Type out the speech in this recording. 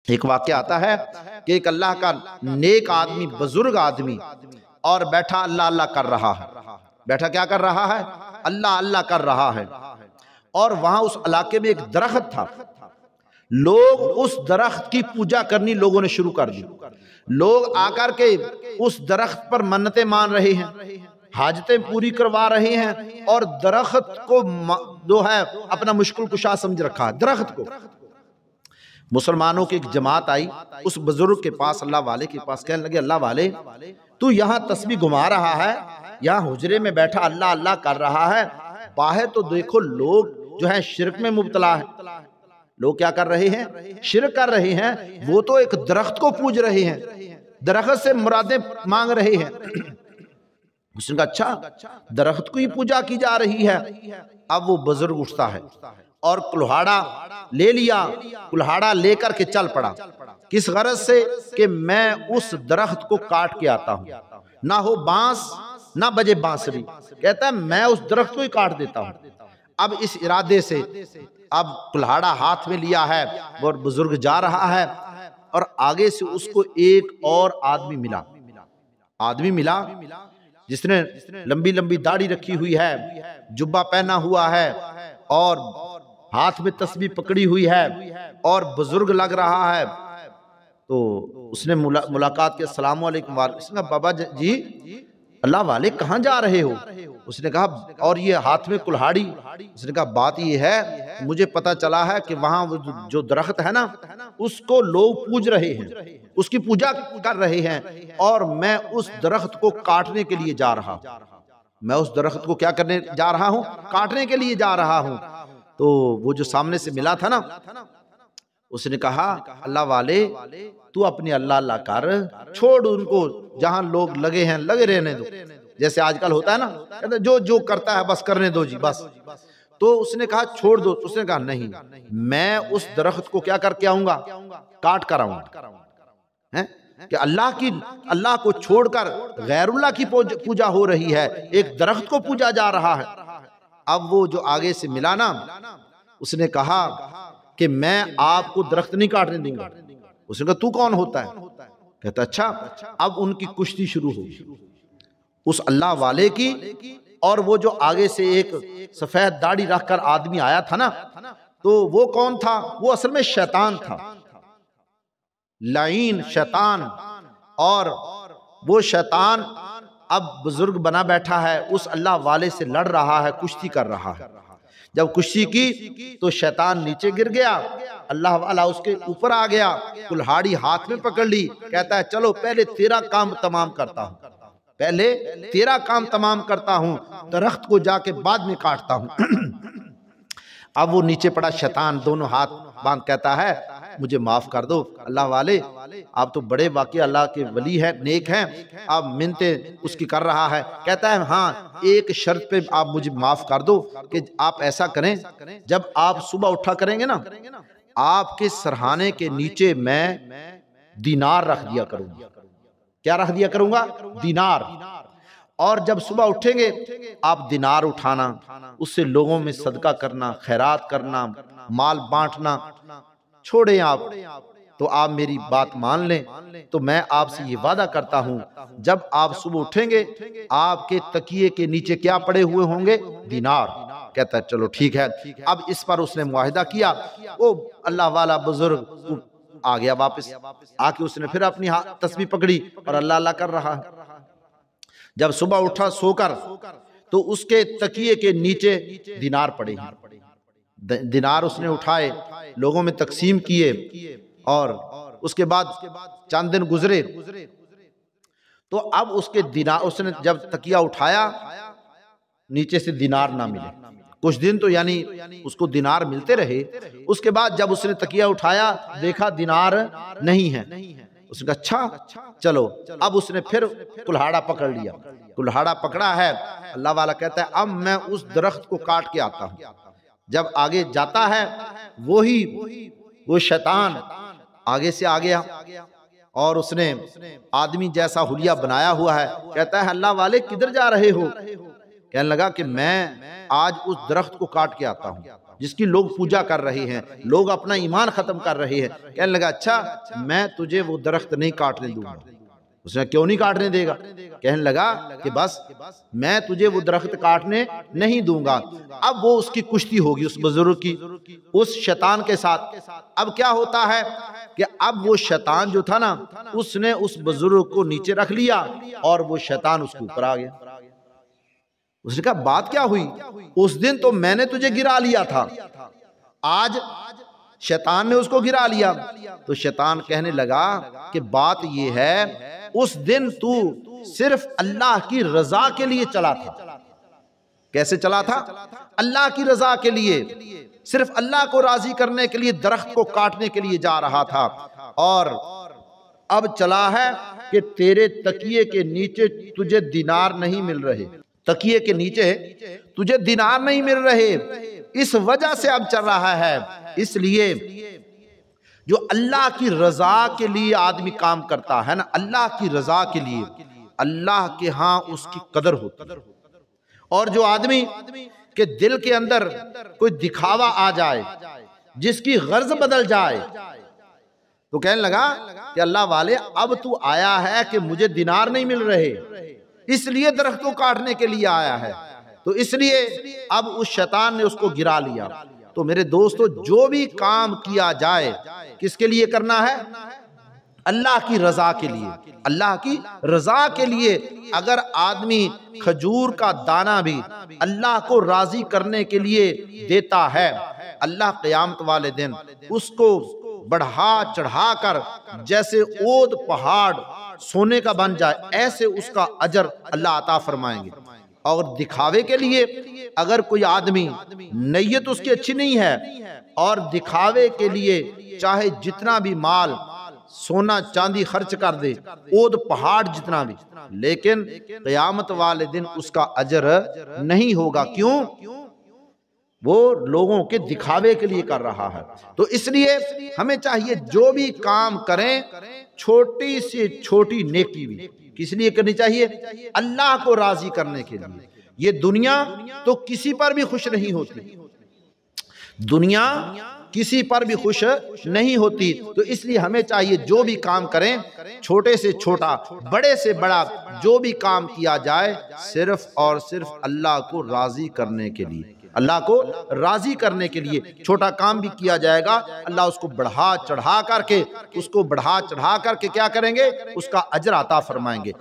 एक वाक़या आता है कि एक अल्लाह का नेक आदमी, बुजुर्ग आदमी, और बैठा अल्लाह अल्लाह कर रहा है। बैठा क्या कर रहा है? अल्लाह अल्लाह कर रहा है। और वहां उस इलाके में एक दरख्त था। लोग उस दरख्त की पूजा करनी लोगों ने शुरू कर दी। लोग आकर के उस दरख्त पर मन्नतें मान रहे हैं, हाजतें पूरी करवा रहे हैं, और दरख्त को जो है अपना मुश्किल कुशा समझ रखा है। दरख्त को मुसलमानों की एक जमात आई उस बुजुर्ग के पास, अल्लाह वाले के पास, कहने लगे, अल्लाह वाले, तू यहाँ तस्बीह घुमा रहा है, यहाँ हुजरे में बैठा अल्लाह अल्लाह कर रहा है, बाहर तो देखो लोग जो है शिरक में मुब्तला है। लोग क्या कर रहे हैं? शिरक कर रहे हैं। वो तो एक दरख्त को पूज रहे हैं, दरख्त से मुरादें मांग रहे हैं। उसने कहा, अच्छा, दरख्त को ही पूजा की जा रही है। अब वो बुजुर्ग उठता है और कुल्हाड़ा ले लिया, कुल्हाड़ा लेकर के चल पड़ा। किस गरज से? कि मैं उस दरख्त को काट के आता हूं, ना हो बांस ना बजे बांसुरी। कहता है मैं उस दरख्त को ही काट देता हूं। अब इस इरादे से अब कुल्हाड़ा हाथ में लिया है और बुजुर्ग जा रहा है, और आगे से उसको एक और आदमी मिला जिसने लंबी लंबी दाढ़ी रखी हुई है, जुब्बा पहना हुआ है और हाथ में तस्बीह पकड़ी हुई है, और बुजुर्ग लग रहा है। तो उसने मुलाकात के, अस्सलाम वालेकुम। उसने कहा, बाबा जी, अल्लाह वाले कहाँ जा रहे हो? उसने कहा, और ये हाथ में कुल्हाड़ी। उसने कहा, बात ये है, मुझे पता चला है कि वहां जो दरख्त है ना, उसको लोग पूज रहे हैं, उसकी पूजा कर रहे हैं, और मैं उस दरख्त को काटने के लिए जा रहा हूं। मैं उस दरख्त को क्या करने जा रहा हूं? काटने के लिए जा रहा हूं। तो वो जो सामने से मिला था ना, उसने कहा, अल्लाह वाले, तू अपनी अल्लाह अल्लाह कर, छोड़ उनको, जहां लोग लगे हैं लगे रहने दो। जैसे आजकल होता है ना, कहते जो जो करता है बस करने दो जी, बस। तो उसने कहा, छोड़ दो। उसने कहा, नहीं, मैं उस दरख्त को क्या करके आऊंगा? काट कर आऊंगा। है कि अल्लाह को छोड़कर गैरुल्लाह की पूजा हो रही है, एक दरख्त को पूजा जा रहा है। अब वो जो आगे से मिला ना, उसने कहा कि मैं आपको दरख्त नहीं काटने दूंगा। उसने कहा, तू कौन होता है? कहता, अच्छा। अब उनकी कुश्ती शुरू होगी, उस अल्लाह वाले की, और वो जो आगे से एक सफेद दाढ़ी रखकर आदमी आया था ना, तो वो कौन था? वो असल में शैतान था, लाइन शैतान। और वो शैतान अब बुजुर्ग बना बैठा है, उस अल्लाह वाले से लड़ रहा है, कुश्ती कर रहा है। जब कुश्ती की तो शैतान नीचे गिर गया, अल्लाह वाला उसके ऊपर आ गया, कुल्हाड़ी हाथ में पकड़ ली। कहता है, चलो पहले तेरा काम तमाम करता हूं, पहले तेरा काम तमाम करता हूं, दरख्त को जाके बाद में काटता हूं। अब वो नीचे पड़ा शैतान, दोनों हाथ बांध, कहता है, मुझे माफ कर दो अल्लाह वाले, आप तो बड़े वाकई अल्लाह के वली हैं, नेक हैं, आप मिन्नते उसकी कर रहा है। कहता है, हाँ, एक शर्त पे आप मुझे माफ कर दो, कि आप ऐसा करें, जब आप सुबह उठा करेंगे ना, आपके सरहाने के नीचे मैं दीनार रख दिया करूंगा। क्या रख दिया करूंगा? दीनार। और जब सुबह उठेंगे आप दीनार उठाना, उससे लोगों में सदका करना, खैरात करना, माल बांटना। छोड़े आप तो आप मेरी बात मान लें, तो मैं आपसे ये वादा करता हूं, जब आप सुबह उठेंगे आपके तकिए के नीचे क्या पड़े हुए होंगे? दीनार। कहता है, चलो ठीक है। अब इस पर उसने मुआहिदा किया। वो अल्लाह वाला बुजुर्ग आ गया वापस, आके उसने फिर अपनी तस्बीह पकड़ी और अल्लाह अल्लाह कर रहा है। जब सुबह उठा सोकर, तो उसके तकिए के नीचे दीनार पड़े हैं। दिनार उसने उठाए, लोगों में तकसीम किए, और उसके बाद चंद दिन गुजरे, तो अब उसके दिनार, उसने जब तकिया उठाया, नीचे से दिनार ना मिले। कुछ दिन तो यानी उसको दिनार मिलते रहे। उसके बाद जब उसने तकिया उठाया, देखा दिनार नहीं है। उसने कहा, अच्छा चलो। अब उसने फिर कुल्हाड़ा पकड़ लिया, कुल्हाड़ा पकड़ा है। अल्लाह वाला कहता है, अब मैं उस दरख्त को काट के आता हूं। जब आगे जाता है, वो शैतान आगे से आ गया, और उसने आदमी जैसा हुलिया बनाया हुआ है। कहता है, अल्लाह वाले किधर जा रहे हो? कहने लगा कि मैं आज उस दरख्त को काट के आता हूं। जिसकी लोग पूजा कर रहे हैं, लोग अपना ईमान खत्म कर रहे हैं। कहने लगा अच्छा मैं तुझे वो दरख्त नहीं काटने दूंगा। उसने क्यों नहीं काटने देगा? कहने लगा कि बस मैं तुझे वो दरख्त काटने नहीं दूंगा। अब वो उसकी कुश्ती होगी उस बुजुर्ग की उस शैतान के साथ। अब क्या होता है कि अब वो शैतान जो था ना, उसने उस बुजुर्ग को नीचे रख लिया और वो शैतान उसके ऊपर आ गया। उसने कहा बात क्या हुई? उस दिन तो मैंने तुझे गिरा लिया था, आज शैतान ने उसको गिरा लिया। तो शैतान कहने लगा कि बात ये है, उस दिन तू सिर्फ अल्लाह की रजा के लिए चला था। कैसे चला था? अल्लाह की रजा के लिए, सिर्फ अल्लाह को राजी करने के लिए दरख्त को काटने के लिए जा रहा था। और अब चला है कि तेरे तकिए के नीचे तुझे दिनार नहीं मिल रहे, तकिए के नीचे तुझे दिनार नहीं मिल रहे, इस वजह से अब चल रहा है। इसलिए जो अल्लाह की रजा के लिए आदमी काम करता है ना, अल्लाह की रजा के लिए, अल्लाह के यहाँ उसकी कदर होती है। और जो आदमी के दिल के अंदर कोई दिखावा आ जाए, जिसकी गर्ज बदल जाए, तो कहने लगा कि अल्लाह वाले अब तू आया है कि मुझे दिनार नहीं मिल रहे, इसलिए दरख्त को काटने के लिए आया है, तो इसलिए अब उस शैतान ने उसको गिरा लिया। तो मेरे दोस्तों, जो भी काम किया जाए किसके लिए करना है? अल्लाह की रजा के लिए, अल्लाह की रजा के लिए। अगर आदमी खजूर का दाना भी अल्लाह को राजी करने के लिए देता है, अल्लाह क़यामत वाले दिन उसको बढ़ा चढ़ा कर जैसे ओद पहाड़ सोने का बन जाए, ऐसे उसका अजर अल्लाह अता फरमाएंगे। और दिखावे के लिए अगर कोई आदमी नीयत उसकी अच्छी नहीं है और दिखावे के लिए चाहे जितना भी माल सोना चांदी खर्च कर दे, ओद पहाड़ जितना भी, लेकिन क़यामत वाले दिन उसका अजर नहीं होगा। क्यों? वो लोगों के दिखावे के लिए कर रहा है। तो इसलिए हमें चाहिए जो भी काम करें, छोटी से छोटी नेकी भी किस लिए करनी चाहिए? अल्लाह को राजी करने के लिए। ये दुनिया तो किसी पर भी खुश नहीं होती, दुनिया किसी पर भी खुश नहीं होती। तो इसलिए हमें चाहिए जो भी काम करें, छोटे से छोटा, बड़े से बड़ा, जो भी काम किया जाए सिर्फ और सिर्फ अल्लाह को राजी करने के लिए, अल्लाह को राजी करने के लिए। छोटा काम भी किया जाएगा, अल्लाह उसको बढ़ा चढ़ा करके क्या करेंगे? उसका अजर अता फरमाएंगे।